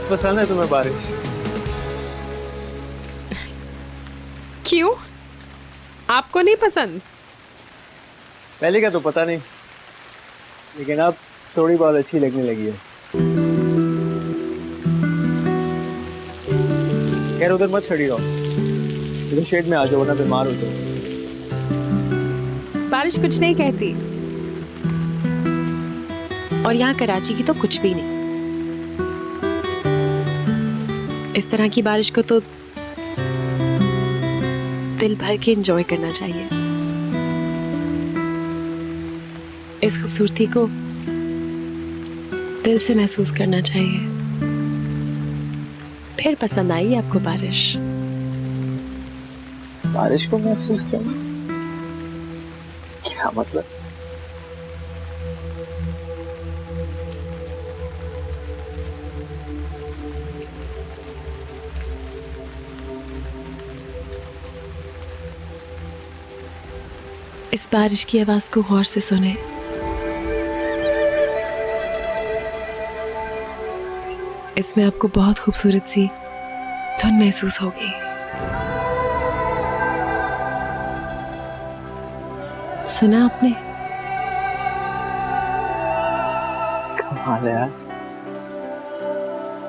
बहुत पसंद है तुम्हें बारिश? क्यों, आपको नहीं पसंद? पहले का तो पता नहीं, लेकिन अब थोड़ी बहुत अच्छी लगने लगी है। खैर उधर मत खड़ी रहो, इधर शेड में आ जाओ वरना बीमार हो जाओ। बारिश कुछ नहीं कहती, और यहाँ कराची की तो कुछ भी नहीं। इस तरह की बारिश को तो दिल भर के एंजॉय करना चाहिए। इस खूबसूरती को दिल से महसूस करना चाहिए। फिर पसंद आई आपको बारिश? बारिश को महसूस करना क्या मतलब? इस बारिश की आवाज को गौर से सुने। इसमें आपको बहुत खूबसूरत सी धुन महसूस होगी। सुना आपने? कमाल है यार,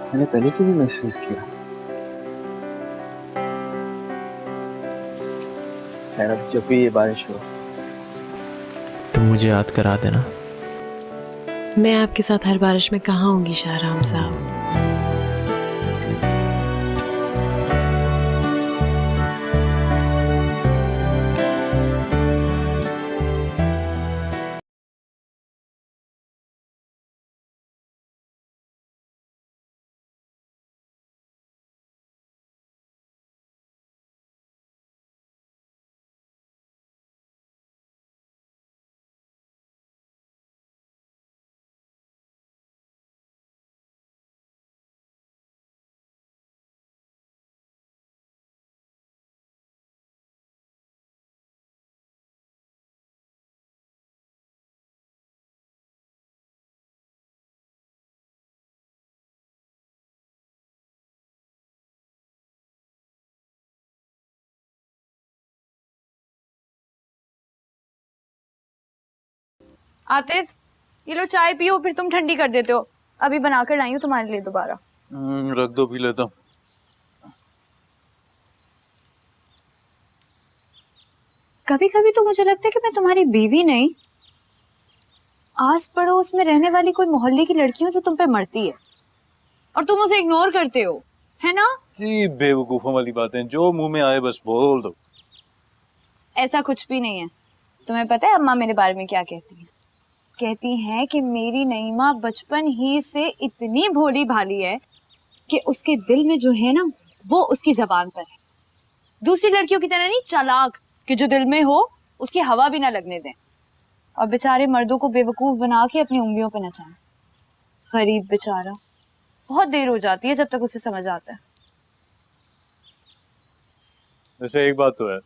मैंने पहले कभी महसूस किया। खैर अब जब भी ये बारिश हो तो मुझे याद करा देना। मैं आपके साथ हर बारिश में कहाँ होंगी शाहराम साहब। आतिफ, ये लो चाय पियो, फिर तुम ठंडी कर देते हो। अभी बनाकर लाई हूँ तुम्हारे लिए दोबारा। रख दो, पी लेता हूँ। कभी कभी तो मुझे लगता है कि मैं तुम्हारी बीवी नहीं, आस पड़ोस में रहने वाली कोई मोहल्ले की लड़की हूँ जो तुम पे मरती है और तुम उसे इग्नोर करते हो, है ना? ये बेवकूफों वाली बातें, जो मुंह में आए बस बोल दो। ऐसा कुछ भी नहीं है। तुम्हें पता है अम्मा मेरे बारे में क्या कहती है? कहती हैं कि मेरी नईमा बचपन ही से इतनी भोली भाली है कि उसके दिल में जो है ना वो उसकी जबान पर है। दूसरी लड़कियों की तरह नहीं चालाक कि जो दिल में हो उसकी हवा भी ना लगने दें, और बेचारे मर्दों को बेवकूफ बना के अपनी उंगलियों पे नचाएं। गरीब बेचारा, बहुत देर हो जाती है जब तक उसे समझ आता है। वैसे एक बात तो है,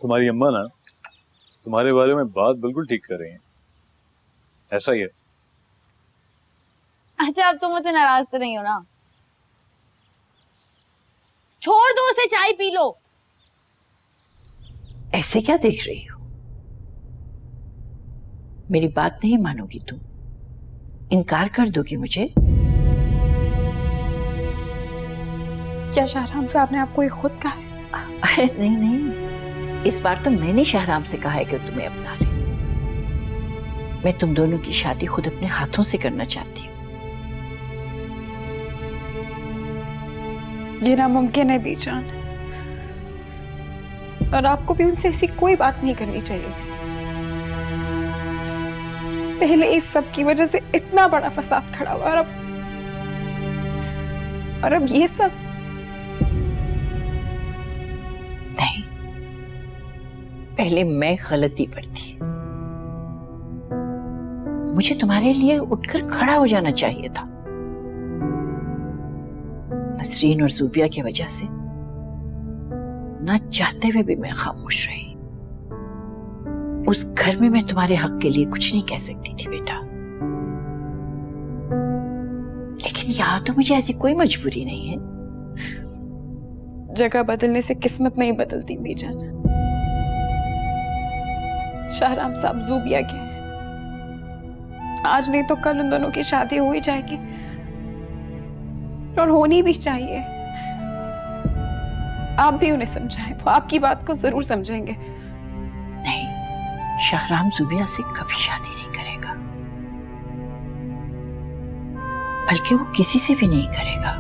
तुम्हारी अम्मा ना तुम्हारे बारे में बात बिल्कुल ठीक कर रही हैं। ऐसा ही है। अच्छा, अब तुम मुझसे नाराज तो नहीं हो ना? छोड़ दो उसे, चाय पी लो। ऐसे क्या देख रही हो? मेरी बात नहीं मानोगी तुम? इनकार कर दोगी मुझे? क्या शाहराम साहब ने आपको ये खुद कहा है? अरे नहीं नहीं, इस बार तो मैंने शाहराम से कहा है कि तुम्हें अपना ले। मैं तुम दोनों की शादी खुद अपने हाथों से करना चाहती हूँ। ये नामुमकिन है बीजान, और आपको भी उनसे ऐसी कोई बात नहीं करनी चाहिए थी। पहले इस सब की वजह से इतना बड़ा फसाद खड़ा हुआ, और अब ये सब। नहीं, पहले मैं गलती पर थी। मुझे तुम्हारे लिए उठकर खड़ा हो जाना चाहिए था। नसरीन और ज़ूबिया की वजह से ना चाहते हुए भी मैं खामोश रही। उस घर में मैं तुम्हारे हक के लिए कुछ नहीं कह सकती थी बेटा। लेकिन यहाँ तो मुझे ऐसी कोई मजबूरी नहीं है। जगह बदलने से किस्मत नहीं बदलती बीजान। शाहराम साहब जूबिया के हैं, आज नहीं तो कल उन दोनों की शादी हो ही जाएगी, और होनी भी चाहिए। आप भी उन्हें समझाएं, वो आपकी बात को जरूर समझेंगे। नहीं, शाहराम जुबिया से कभी शादी नहीं करेगा, बल्कि वो किसी से भी नहीं करेगा,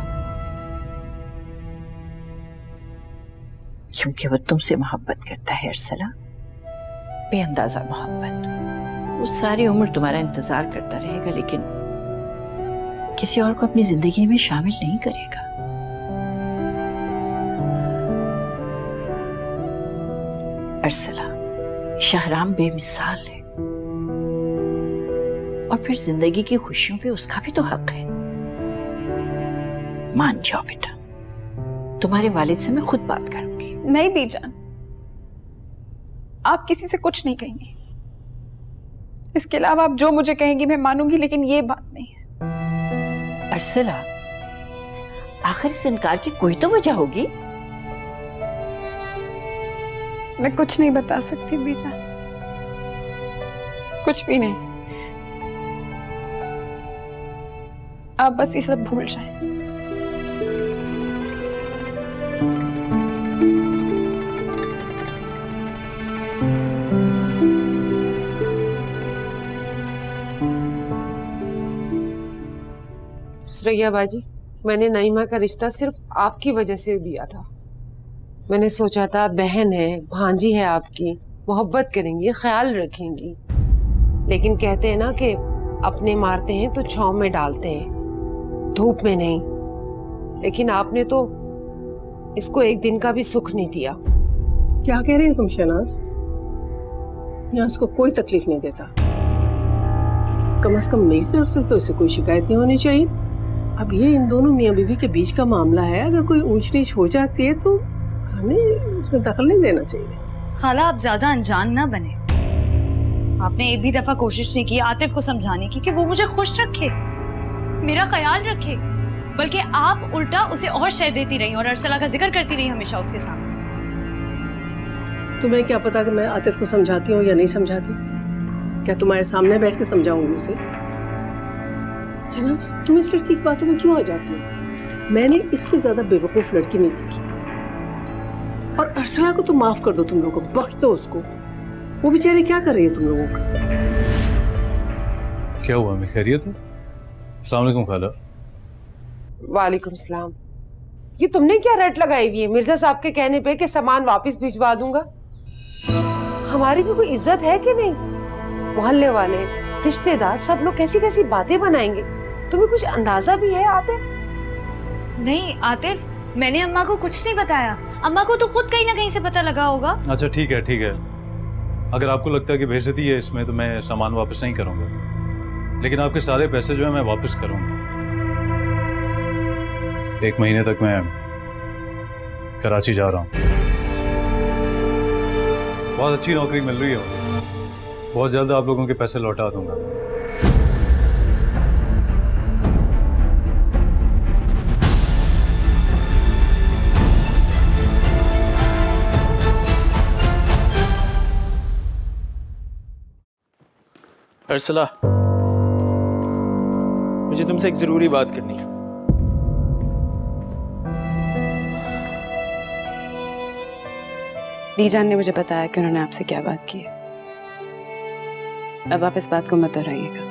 क्योंकि वो तुमसे मोहब्बत करता है अरसला, बेअंदाजा मोहब्बत। वो सारी उम्र तुम्हारा इंतजार करता रहेगा, लेकिन किसी और को अपनी जिंदगी में शामिल नहीं करेगा। अरसला, शाहराम बेमिसाल है, और फिर जिंदगी की खुशियों पे उसका भी तो हक है। मान जाओ बेटा, तुम्हारे वालिद से मैं खुद बात करूंगी। नहीं बीजान, आप किसी से कुछ नहीं कहेंगी। इसके अलावा आप जो मुझे कहेंगी मैं मानूंगी, लेकिन ये बात नहीं है। अरसला, आखिर इस इनकार की कोई तो वजह होगी। मैं कुछ नहीं बता सकती बीजान, कुछ भी नहीं। आप बस ये सब भूल जाएं। सुरैया बाजी, मैंने नईमा का रिश्ता सिर्फ आपकी वजह से दिया था। मैंने सोचा था बहन है, भांजी है आपकी, मोहब्बत करेंगी, ख्याल रखेंगी। लेकिन कहते हैं ना कि अपने मारते हैं तो छांव में डालते हैं, धूप में नहीं। लेकिन आपने तो इसको एक दिन का भी सुख नहीं दिया। क्या कह रही हो तुम शहनाज? यहाँ इसको कोई तकलीफ नहीं देता। कम से कम मेरी तरफ से तो इसे कोई शिकायत नहीं होनी चाहिए। अब ये इन दोनों मियाँ बीवी के बीच का मामला है, अगर कोई ऊंच नीच हो जाती है तो हमें इसमें दखल नहीं देना चाहिए। खाला, आप ज्यादा अनजान ना बने। आपने एक भी दफा कोशिश नहीं की आतिफ को समझाने की कि वो मुझे खुश रखे, मेरा ख्याल रखे, बल्कि आप उल्टा उसे और शय देती रही और अरसला का जिक्र करती रही हमेशा उसके सामने। तुम्हें क्या पता कि मैं आतिफ को समझाती हूँ या नहीं समझाती? क्या तुम्हारे सामने बैठ के समझाऊंगी उसे? शहनाज, तुम इस लड़की की बातों में क्यों आ जाती हो? मैंने इससे ज्यादा बेवकूफ लड़की नहीं देखी। और अरसला को तो माफ कर दो, तुम लोगों को बख्श दो उसको। वो बेचारी क्या कर रही है तुम लोगों का? क्या हुआ, मैं खैरियत है? अस्सलाम वालेकुम खाला। वालेकुम सलाम। ये तुमने क्या रट लगाई हुई है मिर्जा साहब के कहने पे कि सामान वापस भिजवा दूंगा? हमारी भी कोई इज्जत है कि नहीं? मोहल्ले वाले, रिश्तेदार, सब लोग कैसी कैसी बातें बनाएंगे। तुम्हें कुछ अंदाजा भी है आतिफ? नहीं आतिफ, मैंने अम्मा को कुछ नहीं बताया। अम्मा को तो खुद कहीं ना कहीं से पता लगा होगा। अच्छा ठीक है ठीक है, अगर आपको लगता है कि बेइज्जती है इसमें तो मैं सामान वापस नहीं करूंगा, लेकिन आपके सारे पैसे जो है मैं वापस करूंगा। 1 महीने तक मैं कराची जा रहा हूँ। बहुत अच्छी नौकरी मिल रही है मुझे, बहुत जल्द आप लोगों के पैसे लौटा दूंगा। अरसला, मुझे तुमसे एक जरूरी बात करनी है। बीजान ने मुझे बताया कि उन्होंने आपसे क्या बात की है। अब आप इस बात को मत दोहराइएगा।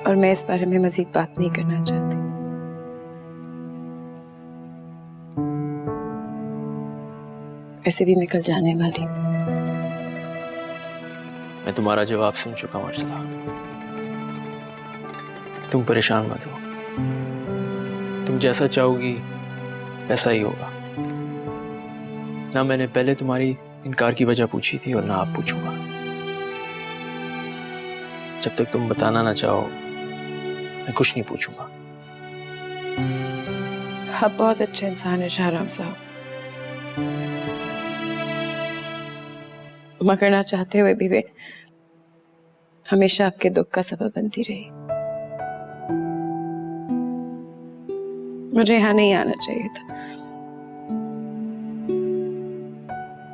और मैं इस बारे में मजीद बात नहीं करना चाहती। वैसे भी मैं कल जाने वाली हूँ। मैं तुम्हारा जवाब सुन चुका हूँ अरसला, तुम परेशान मत हो। तुम जैसा चाहोगी ऐसा ही होगा। ना मैंने पहले तुम्हारी इनकार की वजह पूछी थी और ना आप पूछूंगा। जब तक तुम बताना ना चाहो मैं कुछ नहीं पूछूंगा। आप बहुत अच्छे इंसान हैं शाहराम साहब। क्षमा करना चाहते हुए भी वे हमेशा आपके दुख का सबब बनती रही। मुझे यहाँ नहीं आना चाहिए था,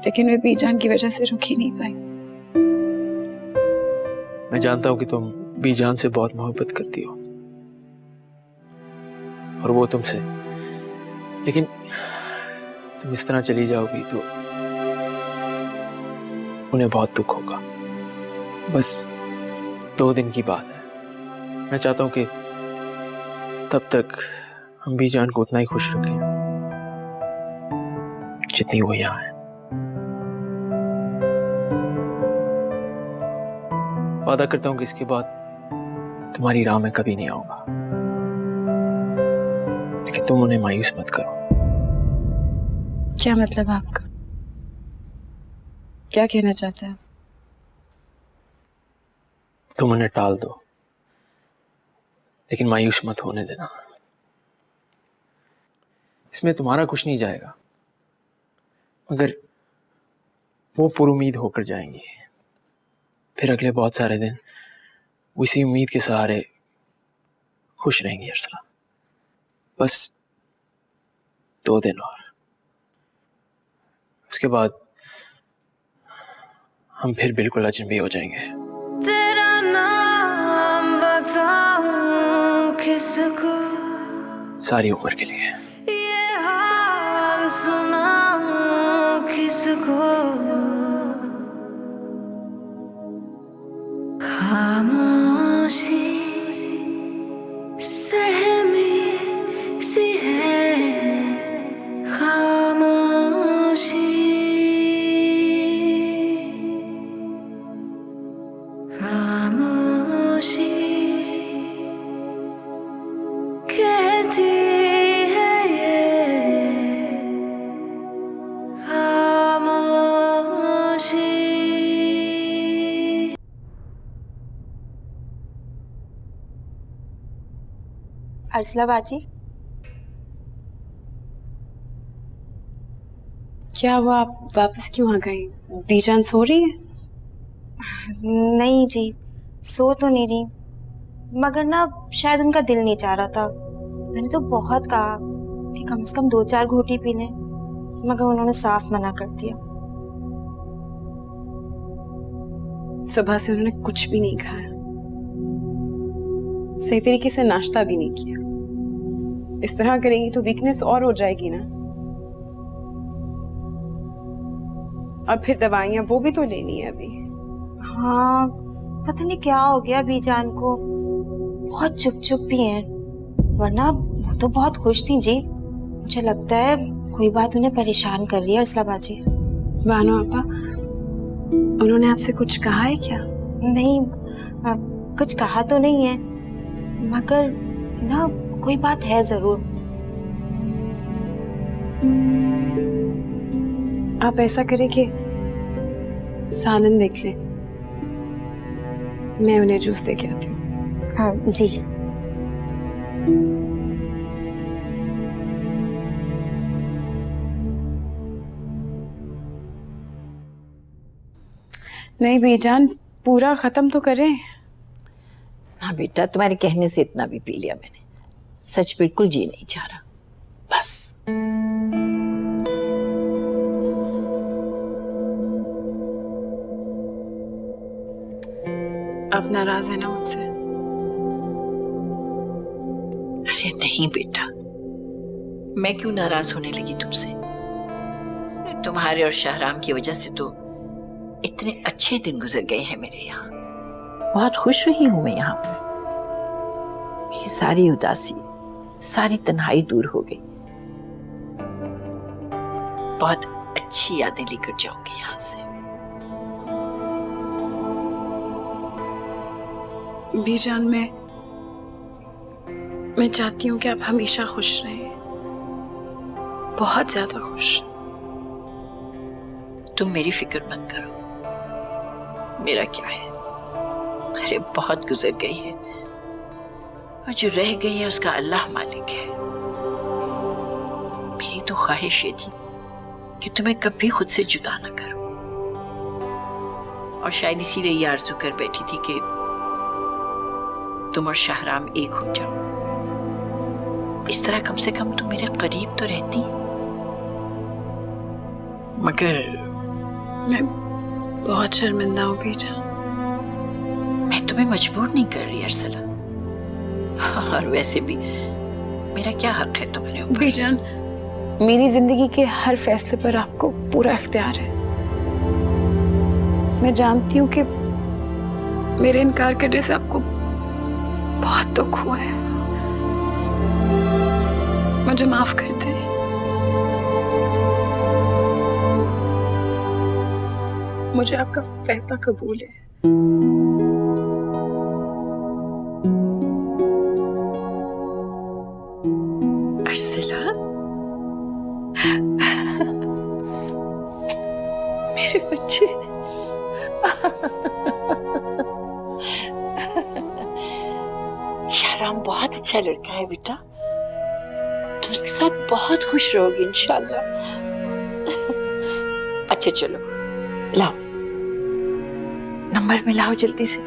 लेकिन मैं बीजान की वजह से रुक ही नहीं पाई। मैं जानता हूँ कि तुम बीजान से बहुत मोहब्बत करती हो और वो तुमसे, लेकिन तुम इस तरह चली जाओगी तो उन्हें बहुत दुख होगा। बस 2 दिन की बात है। मैं चाहता हूं कि तब तक हम बीजान को उतना ही खुश रखें जितनी वो यहां है। वादा करता हूं कि इसके बाद तुम्हारी राह में कभी नहीं आऊंगा, लेकिन तुम उन्हें मायूस मत करो। क्या मतलब आपका? क्या कहना चाहते हैं? तुम उन्हें टाल दो, लेकिन मायूस मत होने देना। इसमें तुम्हारा कुछ नहीं जाएगा, मगर वो पुरुमीद होकर जाएंगी। फिर अगले बहुत सारे दिन उसी उम्मीद के सहारे खुश रहेंगी अर्सला। बस 2 दिन और, उसके बाद हम फिर बिल्कुल अजनबी हो जाएंगे। तेरा नाम बताऊं किसको, सारी उम्र के लिए। ये हाल सुनाऊं किसको, खामोशी सहमी सी है, खामोशी खामोशी कहती है ये, खामोशी। अर्सला बाजी, क्या हुआ? आप वापस क्यों आ गई? बीजान सो रही है? नहीं जी, सो तो नहीं रही, मगर ना शायद उनका दिल नहीं चाह रहा था। मैंने तो बहुत कहा कि कम से कम 2-4 घूंटी पी लें, मगर उन्होंने साफ मना कर दिया। सुबह से उन्होंने कुछ भी नहीं खाया, सही तरीके से नाश्ता भी नहीं किया। इस तरह करेंगी तो वीकनेस और हो जाएगी ना। और फिर दवाइयां वो भी तो लेनी है अभी। हाँ, पता नहीं क्या हो गया बीजान को, बहुत चुप चुप भी हैं, वरना वो तो बहुत खुश थी जी। मुझे लगता है कोई बात उन्हें परेशान कर रही है अर्सला बाजी। बानो आपा, उन्होंने आपसे कुछ कहा है क्या? नहीं, कुछ कहा तो नहीं है, मगर ना कोई बात है जरूर। आप ऐसा करें कि सालन देख लें, मैं उन्हें जूस दे के आती हूँ। हाँ जी। नहीं बीजान, पूरा खत्म तो करें। हाँ बेटा, तुम्हारे कहने से इतना भी पी लिया मैंने। सच बिल्कुल जी नहीं चाह रहा, बस। आप नाराज है ना मुझसे? अरे नहीं बेटा, मैं क्यों नाराज होने लगी तुमसे? तुम्हारे और शाहराम की वजह से तो इतने अच्छे दिन गुजर गए हैं मेरे यहाँ। बहुत खुश रही हूं मैं यहाँ पर। मेरी सारी उदासी, सारी तन्हाई दूर हो गई। बहुत अच्छी यादें लेकर जाऊंगी यहाँ से। बीजान, मैं चाहती हूँ कि आप हमेशा खुश रहें, बहुत ज्यादा खुश। तुम मेरी फिक्र मत करो, मेरा क्या है। अरे बहुत गुजर गई है, और जो रह गई है उसका अल्लाह मालिक है। मेरी तो ख्वाहिश ये थी कि तुम्हें कभी खुद से जुदा ना करूं, और शायद इसीलिए ये आरज़ू कर बैठी थी कि तुम और शाहराम एक हो जाओ। इस तरह कम से कम तुम मेरे करीब तो रहती। मगर मैं बहुत शर्मिंदा हूँ बीजान। मैं तुम्हें मजबूर नहीं कर रही अरसला, और वैसे भी मेरा क्या हक है तुम्हारे ऊपर? बीजान, मेरी जिंदगी के हर फैसले पर आपको पूरा इख्तियार है। मैं जानती हूँ कि मेरे इनकार करने से आपको बहुत दुख हुआ है। मुझे माफ कर दे। मुझे आपका फैसला कबूल है। अरसला, मेरे बच्चे। शाहराम बहुत अच्छा लड़का है बेटा, तुम उसके साथ बहुत खुश रहोगी इंशाल्लाह। अच्छा चलो, लाओ नंबर मिलाओ जल्दी से।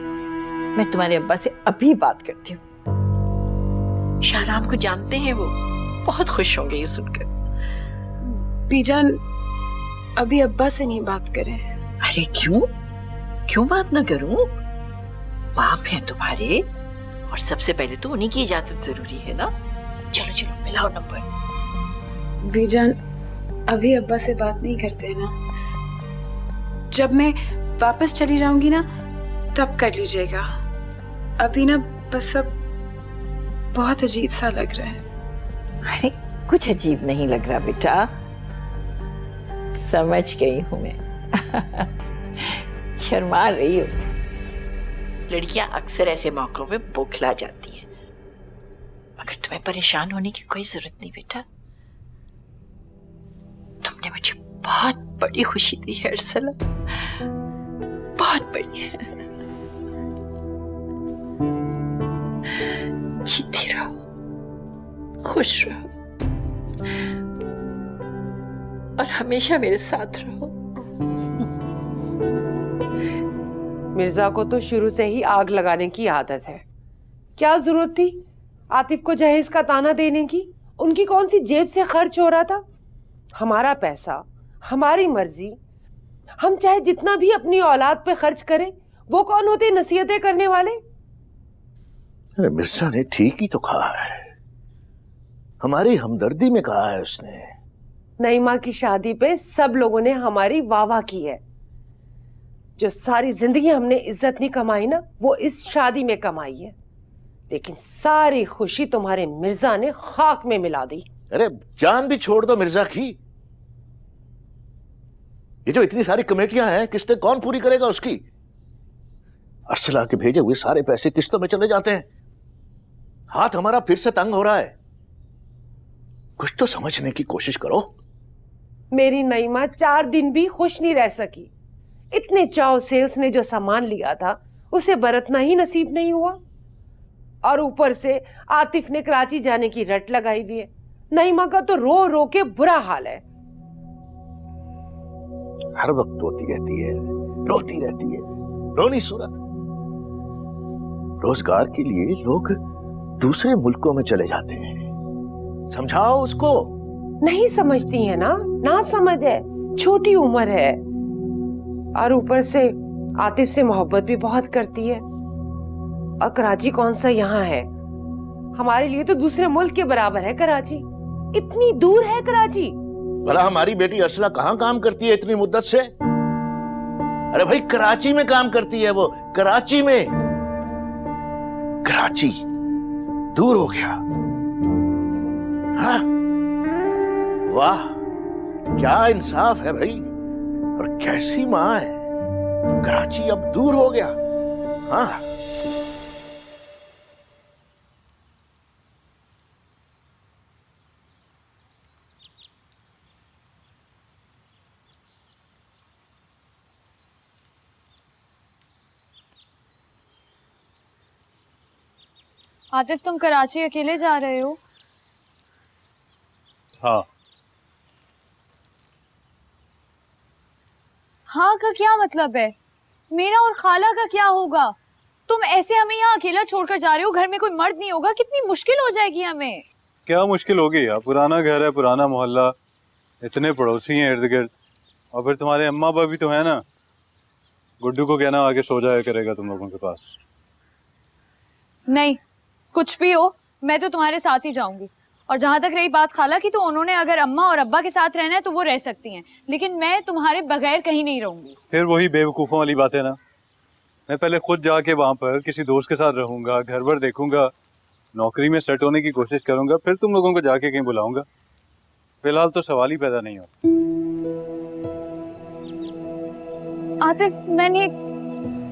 मैं तुम्हारे अब्बा से अभी बात करती हूँ। शाहराम को जानते हैं, वो बहुत खुश होंगे ये सुनकर। बीजान, अभी अब्बा से नहीं बात करें। अरे क्यों क्यों बात ना करूं? बाप हैं तुम्हारे, और सबसे पहले तो उन्हीं की इजाजत जरूरी है ना। चलो चलो मिलाओ नंबर। बीजान, अभी अब्बा से बात नहीं करते ना। जब मैं वापस चली जाऊंगी ना, तब कर लीजिएगा। अभी ना बस सब बहुत अजीब सा लग रहा है। अरे कुछ अजीब नहीं लग रहा बेटा, समझ गई हूं मैं। शर्मा रही हो। लड़कियां अक्सर ऐसे मौकों में बौखला जाती हैं, मगर तुम्हें परेशान होने की कोई जरूरत नहीं बेटा। तुमने मुझे बहुत बड़ी खुशी दी है अरसला, बहुत बड़ी है। जीती रहो, खुश रहो, और हमेशा मेरे साथ रहो। मिर्जा को तो शुरू से ही आग लगाने की आदत है। क्या जरूरत थी आतिफ को जहेज का ताना देने की? उनकी कौन सी जेब से खर्च हो रहा था? हमारा पैसा, हमारी मर्जी, हम चाहे जितना भी अपनी औलाद पे खर्च करें, वो कौन होते नसीहतें करने वाले? अरे मिर्जा ने ठीक ही तो कहा है, हमारी हमदर्दी में कहा है उसने। नईमा की शादी पे सब लोगों ने हमारी वाह वाह की है। जो सारी जिंदगी हमने इज्जत नहीं कमाई ना, वो इस शादी में कमाई है। लेकिन सारी खुशी तुम्हारे मिर्जा ने खाक में मिला दी। अरे जान भी छोड़ दो मिर्जा की, ये जो इतनी सारी कमेटियां हैं, किस्तें कौन पूरी करेगा उसकी? अरसला के भेजे हुए सारे पैसे किस्तों में चले जाते हैं। हाथ हमारा फिर से तंग हो रहा है, कुछ तो समझने की कोशिश करो। मेरी नईमा 4 दिन भी खुश नहीं रह सकी। इतने चाव से उसने जो सामान लिया था, उसे बरतना ही नसीब नहीं हुआ। और ऊपर से आतिफ ने कराची जाने की रट लगाई हुई है। नईमा का तो रो रो के बुरा हाल है। हर वक्त रोती रहती है, रोती रहती है, रोनी सूरत। रोजगार के लिए लोग दूसरे मुल्कों में चले जाते हैं, समझाओ उसको। नहीं समझती है ना समझ है, छोटी उम्र है, और ऊपर से आतिफ से मोहब्बत भी बहुत करती है। और कराची कौन सा यहाँ है, हमारे लिए तो दूसरे मुल्क के बराबर है कराची। इतनी दूर है कराची। भला हमारी बेटी अरसला कहाँ काम करती है इतनी मुद्दत से? अरे भाई कराची में काम करती है वो, कराची में। कराची दूर हो गया। हाँ, वाह क्या इंसाफ है भाई, और कैसी माँ है। कराची अब दूर हो गया। हाँ, आतिफ, तुम कराची अकेले जा रहे हो? हाँ। हाँ का क्या मतलब है? मेरा और खाला का क्या होगा? तुम ऐसे हमें यहाँ अकेला छोड़कर जा रहे हो, घर में कोई मर्द नहीं होगा, कितनी मुश्किल हो जाएगी हमें। क्या मुश्किल होगी यार, पुराना घर है, पुराना मोहल्ला, इतने पड़ोसी हैं इर्द गिर्द, और फिर तुम्हारे अम्मा पापा भी तो है ना। गुड्डू को कहना आके सो जाया करेगा तुम लोगों के पास। नहीं, कुछ भी हो मैं तो तुम्हारे साथ ही जाऊंगी। और जहां तक रही बात खाला की, तो उन्होंने अगर अम्मा और अब्बा के साथ रहना है तो वो रह सकती हैं, लेकिन मैं तुम्हारे बगैर कहीं नहीं रहूंगी। फिर वही बेवकूफ़ों वाली बात है ना। मैं पहले खुद जाके वहां पर किसी दोस्त के साथ रहूंगा, घर भर देखूंगा, नौकरी में सेट होने की कोशिश करूंगा, फिर तुम लोगों को जाके कहीं बुलाऊंगा। फिलहाल तो सवाल ही पैदा नहीं होता। आतिफ, मैंने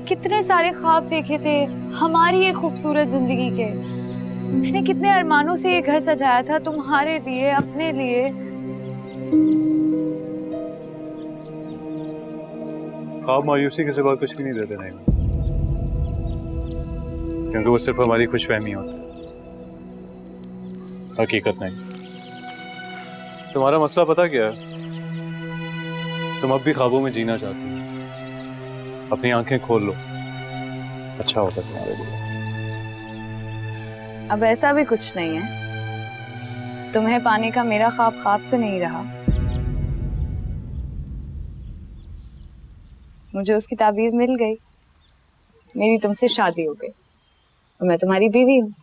कितने सारे ख्वाब देखे थे हमारी एक खूबसूरत जिंदगी के। मैंने कितने अरमानों से ये घर सजाया था तुम्हारे लिए, अपने लिए। ख्वाब मायूसी के सिवा कुछ भी नहीं देते नहीं, क्योंकि वो सिर्फ हमारी खुशफहमी होती है, हकीकत नहीं। तुम्हारा मसला पता क्या है? तुम अब भी ख्वाबों में जीना चाहती हो। अपनी आंखें खोल लो, अच्छा होगा तुम्हारे लिए। अब ऐसा भी कुछ नहीं है, तुम्हें पाने का मेरा ख्वाब ख्वाब तो नहीं रहा। मुझे उसकी ताबीर मिल गई, मेरी तुमसे शादी हो गई और मैं तुम्हारी बीवी हूँ।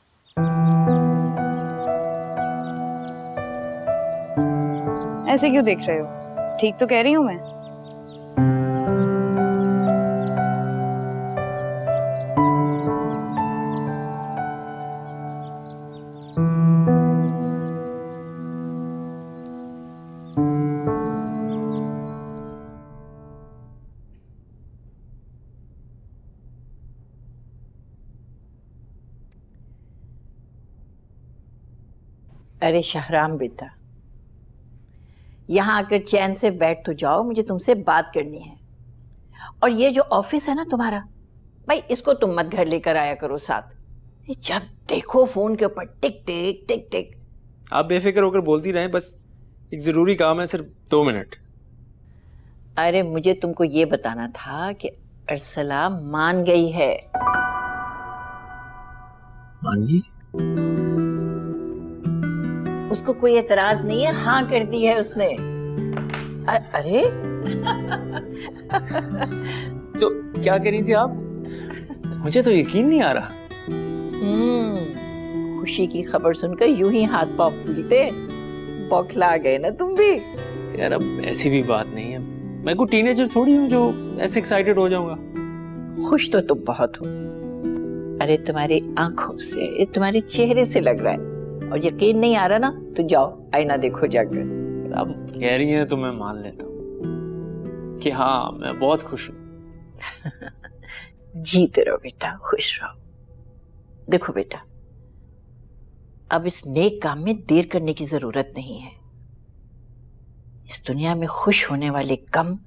ऐसे क्यों देख रहे हो? ठीक तो कह रही हूँ मैं। अरे शहराम बेटा, यहाँ आकर चैन से बैठ तो जाओ, मुझे तुमसे बात करनी है। और ये जो ऑफिस है ना तुम्हारा, भाई इसको तुम मत घर लेकर आया करो साथ। ये जब देखो फोन के ऊपर टिक टिक टिक टिक। आप बेफिक्र होकर बोलती रहें, बस एक ज़रूरी काम है, सिर्फ 2 मिनट। अरे मुझे तुमको ये बताना था कि अरसला मान गई है। मान गई? उसको कोई एतराज नहीं है, हाँ कर दी है उसने। अरे तो क्या करी थी आप? मुझे तो यकीन नहीं आ रहा। खुशी की खबर सुनकर यूं ही हाथ पांव फूलते, बौखला गए ना तुम भी। यार अब ऐसी भी बात नहीं है, मैं कोई टीनेजर थोड़ी हूँ जो ऐसे एक्साइटेड हो जाऊंगा। खुश तो तुम बहुत हो। अरे तुम्हारी आंखों से, तुम्हारे चेहरे से लग रहा है। और यकीन नहीं आ रहा ना, तो जाओ आईना देखो जाकर। आप कह रही हैं तो मैं मान लेता हूँ कि हाँ मैं बहुत खुश हूँ। जीते रहो बेटा, खुश रहो। देखो बेटा, अब इस नेक काम में देर करने की जरूरत नहीं है। इस दुनिया में खुश होने वाले कम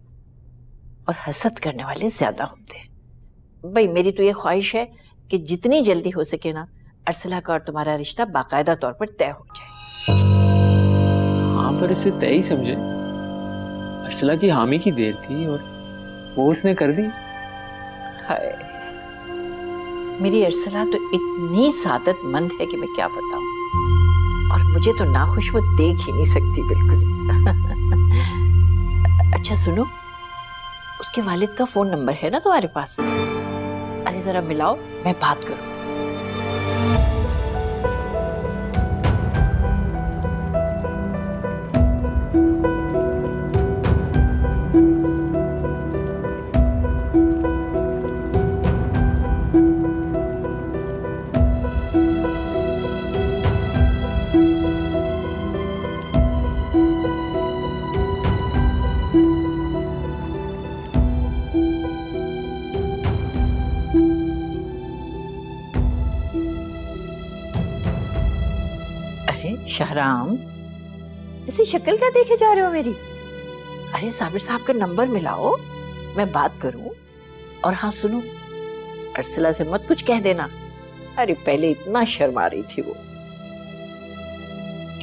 और हसद करने वाले ज्यादा होते हैं। भाई मेरी तो ये ख्वाहिश है कि जितनी जल्दी हो सके ना, अरसला का और तुम्हारा रिश्ता बाकायदा तौर पर तय हो जाए। हाँ पर इसे तय ही समझे। अरसला की हामी की देर थी और वो उसने कर दी। हाय, मेरी अरसला तो इतनी सादतमंद है कि मैं क्या बताऊं। और मुझे तो नाखुश वो देख ही नहीं सकती बिल्कुल। अच्छा सुनो, उसके वालिद का फोन नंबर है ना तुम्हारे पास? अरे जरा मिलाओ, मैं बात करूं। शहराम, ऐसी शक्ल क्या देखे जा रहे हो मेरी? अरे साबिर साहब का नंबर मिलाओ, मैं बात करूं। और हाँ सुनो, अरसला से मत कुछ कह देना। अरे पहले इतना शर्मा रही थी वो।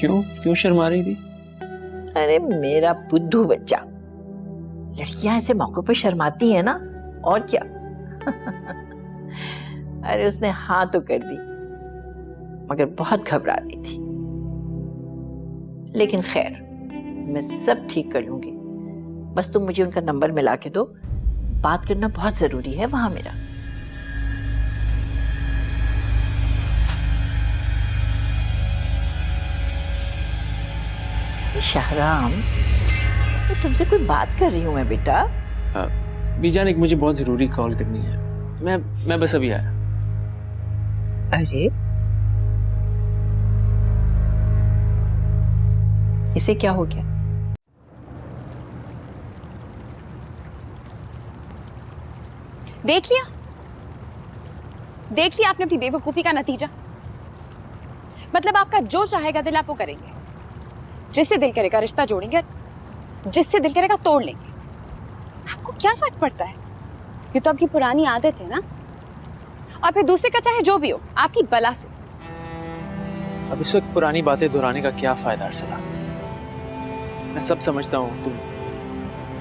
क्यों शर्मा रही थी? अरे मेरा बुद्धू बच्चा, लड़कियां ऐसे मौकों पर शर्माती है ना, और क्या। अरे उसने हाँ तो कर दी, मगर बहुत घबरा रही थी। लेकिन खैर, मैं सब ठीक कर लूंगी। बस तुम मुझे उनका नंबर मिला के दो, बात करना बहुत जरूरी है वहां मेरा। शाहराम, मैं तुमसे कोई बात कर रही हूँ मैं बेटा। बीजान, एक मुझे बहुत जरूरी कॉल करनी है। मैं बस अभी आया। अरे इसे क्या हो गया? देख लिया आपने अपनी बेवकूफी का नतीजा। मतलब आपका जो चाहेगा दिल आप वो करेंगे, जिससे दिल करेगा रिश्ता जोड़ेंगे, जिससे दिल करेगा तोड़ लेंगे। आपको क्या फर्क पड़ता है? ये तो आपकी पुरानी आदत है ना। और फिर दूसरे का चाहे जो भी हो, आपकी बला से। अब इस वक्त पुरानी बातें दोहराने का क्या फायदा अरसला? मैं सब समझता हूँ तुम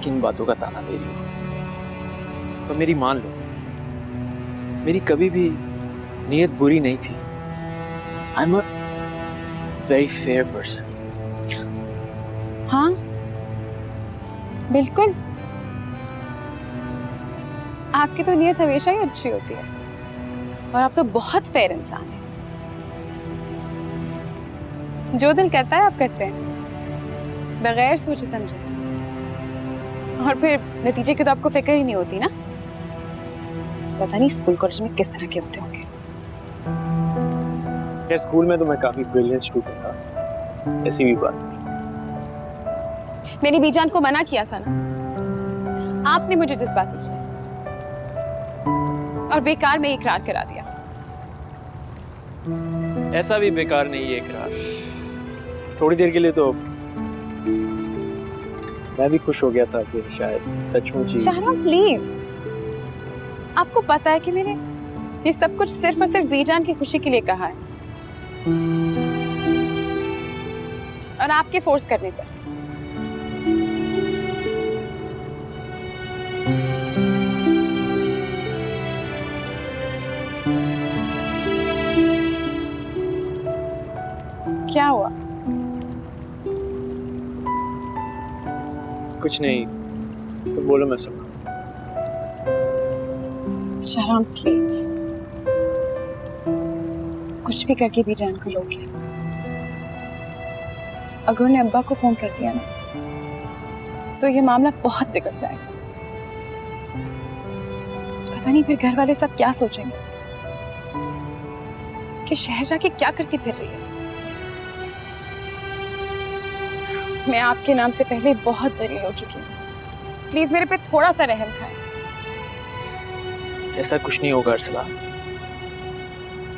किन बातों का ताना दे रही हो, पर मेरी मान लो, मेरी कभी भी नीयत बुरी नहीं थी। I am a very fair person. हाँ बिल्कुल, आपकी तो नीयत हमेशा ही अच्छी होती है और आप तो बहुत फेयर इंसान हैं। जो दिल करता है आप करते हैं, बगैर सोचे समझे। और फिर नतीजे की तो आपको फिक्र ही नहीं होती ना। पता नहीं स्कूल कॉलेज में किस तरह के होते होंगे। खैर, स्कूल में तो मैं काफी ब्रिलियंट स्टूडेंट था, ऐसी भी बात नहीं। मेरी बीजान को मना किया था ना आपने, मुझे जज्बाती किया और बेकार में इकरार करा दिया। ऐसा भी बेकार नहीं है इकरार। थोड़ी देर के लिए तो मैं भी खुश हो गया था कि शायद सचमुच ही। शाहराम प्लीज, आपको पता है कि मैंने ये सब कुछ सिर्फ और सिर्फ बीजान की खुशी के लिए कहा है, और आपके फोर्स करने पर। क्या हुआ? कुछ नहीं, तो बोलो, मैं सुना। शाहराम प्लीज, कुछ भी करके बीजान को रोकिए। अगर उन्हें अब्बा को फोन कर दिया ना, तो ये मामला बहुत बिगड़ जाएगा। पता नहीं फिर घर वाले सब क्या सोचेंगे कि शहर जाके क्या करती फिर रही है। मैं आपके नाम से पहले बहुत जलील हो चुकी हूँ। प्लीज मेरे पे थोड़ा सा रहम खाएं। ऐसा कुछ नहीं होगा अरसला।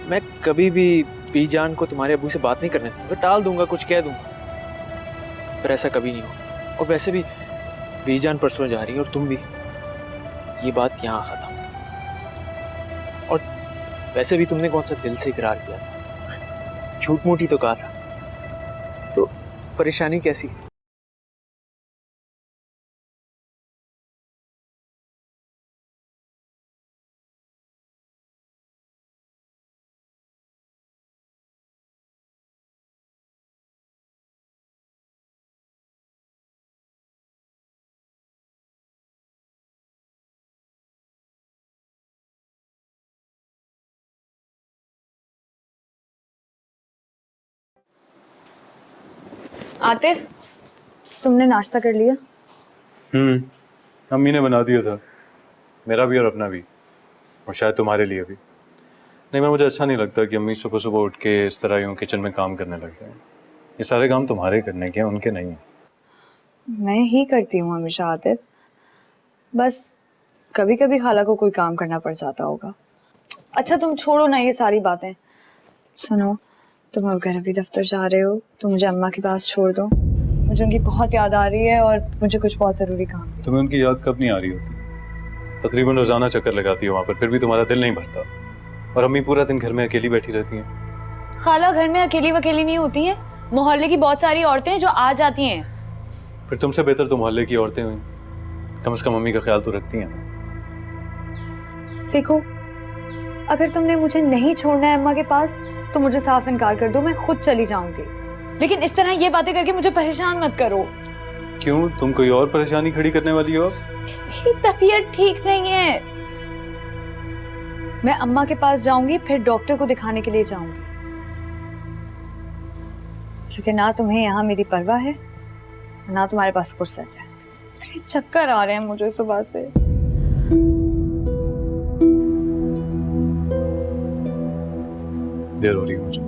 मैं कभी भी बीजान को तुम्हारे अबू से बात नहीं करने दूंगा, टाल दूंगा, कुछ कह दूंगा, पर ऐसा कभी नहीं होगा। और वैसे भी बीजान परसों जा रही है और तुम भी, ये बात यहाँ खत्म। और वैसे भी तुमने कौन सा दिल से इकरार किया था, झूठ मूठ ही तो कहा था, तो परेशानी कैसी? आतिफ, तुमने नाश्ता कर लिया? अम्मी ने बना दिया था, मेरा भी और अपना भी, और शायद तुम्हारे लिए भी। नहीं, मैं मुझे अच्छा नहीं लगता कि अम्मी सुबह सुबह उठ के इस तरह यूँ किचन में काम करने लग जाए। ये सारे काम तुम्हारे करने के हैं, उनके नहीं हैं। मैं ही करती हूँ हमेशा आतिफ, बस कभी कभी खाला को कोई काम करना पड़ जाता होगा। अच्छा तुम छोड़ो ना ये सारी बातें। सुनो, तुम अगर अभी दफ्तर जा रहे हो तो मुझे अम्मा के पास छोड़ दो। मुझे उनकी बहुत याद आ रही है और मुझे कुछ बहुत ज़रूरी काम है। तुम्हें उनकी याद कब नहीं आ रही होती? तकरीबन रोजाना चक्कर लगाती हो वहाँ पर, फिर भी तुम्हारा दिल नहीं भरता। और अम्मी पूरा दिन घर में अकेली बैठी रहती हैं। खाला घर में अकेली वकेली नहीं होती हैं, मोहल्ले की बहुत सारी औरतें हैं जो आ जाती हैं। फिर तुमसे बेहतर तो मोहल्ले की औरतें हुई, कम से कम मम्मी का ख्याल तो रखती हैं। देखो, अगर तुमने मुझे नहीं छोड़ना है अम्मा के पास तो मुझे साफ इनकार कर दो, मैं खुद चली जाऊंगी। लेकिन इस तरह ये बातें करके मुझे परेशान मत करो। क्यों, तुम कोई और परेशानी खड़ी करने वाली हो? मेरी तबीयत ठीक नहीं है। मैं अम्मा के पास जाऊंगी, फिर डॉक्टर को दिखाने के लिए जाऊंगी, क्योंकि ना तुम्हें यहाँ मेरी परवाह है ना तुम्हारे पास फुर्सत है। इतने चक्कर आ रहे हैं मुझे सुबह से। देर हो रही है मुझे।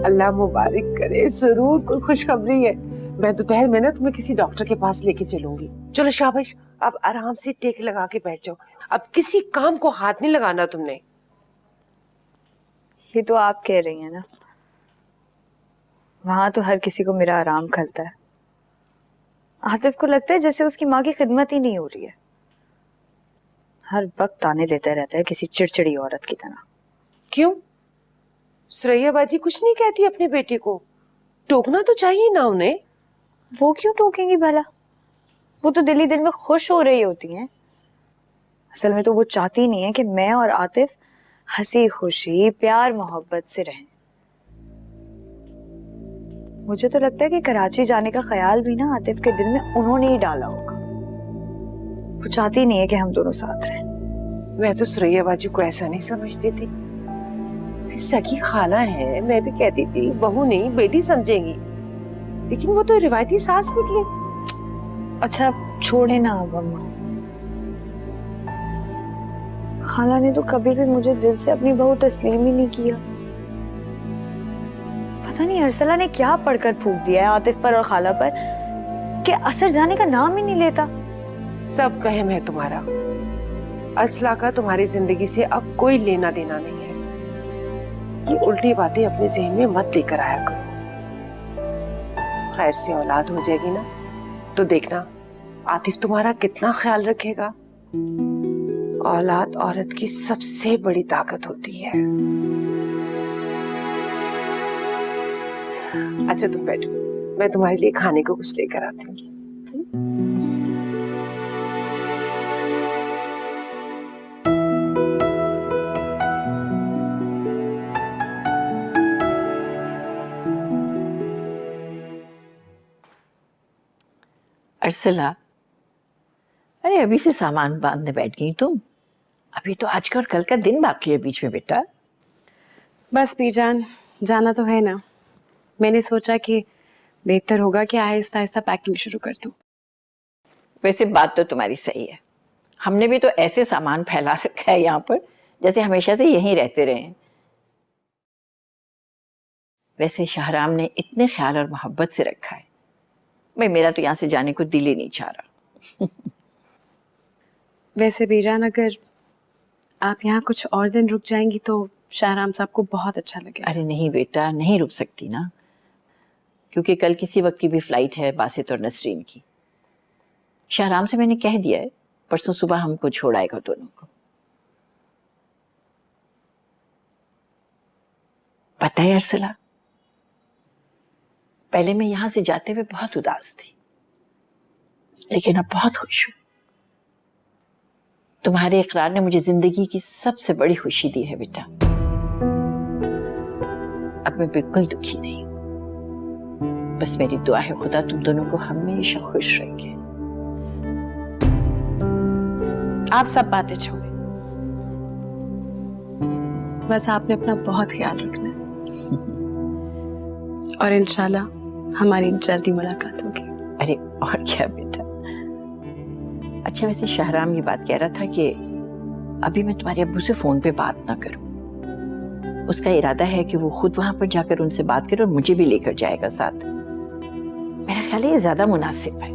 अल्लाह मुबारक करे, जरूर कोई खुशखबरी है। मैं दोपहर में ना तुम्हें किसी डॉक्टर के पास लेके चलूंगी। चलो शाबाश, अब आराम से टेक लगा के बैठ जाओ। अब किसी काम को हाथ नहीं लगाना तुमने। ये तो आप कह रही हैं ना, वहां तो हर किसी को मेरा आराम खलता है। आतिफ को लगता है जैसे उसकी माँ की खिदमत ही नहीं हो रही है। हर वक्त ताने देता रहता है किसी चिड़चिड़ी औरत की तरह। क्यों, सुरैया बाजी कुछ नहीं कहती अपने बेटे को? टोकना तो चाहिए ना उन्हें। वो क्यों टोकेंगी भला? वो तो दिल ही दिल में खुश हो रही होती हैं। असल में तो वो चाहती नहीं है कि मैं और आतिफ हंसी खुशी प्यार मोहब्बत से रहें। मुझे तो लगता है कि कराची जाने का ख्याल भी ना आतिफ के दिल में उन्होंने ही डाला होगा। वो चाहती नहीं है कि हम दोनों साथ रहें। मैं तो सुरैया बाजी को ऐसा नहीं समझती थी। मेरी सगी खाला है, मैं भी कहती थी बहू नहीं बेटी समझेंगी, लेकिन वो तो रिवायती सास निकली। अच्छा छोड़े ना अब अम्मा। खाला ने तो कभी भी मुझे दिल से अपनी बहू तस्लीम ही नहीं किया। पता नहीं अरसला ने क्या पढ़कर फूंक दिया है आतिफ पर और खाला पर कि असर जाने का नाम ही नहीं लेता। सब वहम है तुम्हारा। असला का तुम्हारी जिंदगी से अब कोई लेना देना नहीं है। ये उल्टी बातें अपने ज़हन में मत लेकर आया करो। खैर से औलाद हो जाएगी ना तो देखना आतिफ तुम्हारा कितना ख्याल रखेगा। औलाद औरत की सबसे बड़ी ताकत होती है। अच्छा तुम बैठो, मैं तुम्हारे लिए खाने को कुछ लेकर आती हूँ। अरसला, अरे अभी से सामान बांधने बैठ गई तुम? अभी तो आज का और कल का दिन बाकी है बीच में बेटा। बस पीजान, जाना तो है ना। मैंने सोचा कि बेहतर होगा कि आहिस्ता आहिस्ता पैकिंग शुरू कर दूं। वैसे बात तो तुम्हारी सही है। हमने भी तो ऐसे सामान फैला रखा है यहाँ पर जैसे हमेशा से यहीं रहते रहे। वैसे शाहराम ने इतने ख्याल और मोहब्बत से रखा है, भाई मेरा तो यहाँ से जाने को दिल ही नहीं चाह रहा। वैसे बीजान, अगर आप यहाँ कुछ और दिन रुक जाएंगी तो शाहराम साहब को बहुत अच्छा लगेगा। अरे नहीं बेटा, नहीं रुक सकती ना, क्योंकि कल किसी वक्त की भी फ्लाइट है बासित और नसरीन की। शाहराम से मैंने कह दिया है परसों सुबह हमको छोड़ आएगा दोनों को। पता है अरसला, पहले मैं यहां से जाते हुए बहुत उदास थी, लेकिन अब बहुत खुश हूं। तुम्हारे इकरार ने मुझे जिंदगी की सबसे बड़ी खुशी दी है बेटा। अब मैं बिल्कुल दुखी नहीं हूं। बस मेरी दुआ है खुदा तुम दोनों को हमेशा खुश रखे। आप सब बातें छोड़ें, बस आपने अपना बहुत ख्याल रखना है। और इंशाल्लाह हमारी जल्दी मुलाकात होगी। अरे और क्या बेटा। अच्छा वैसे शाहराम ये बात कह रहा था कि अभी मैं तुम्हारे अब्बू से फोन पे बात ना करूं। उसका इरादा है कि वो खुद वहां पर जाकर उनसे बात करे और मुझे भी लेकर जाएगा साथ। मेरा ख्याल है ये ज्यादा मुनासिब है।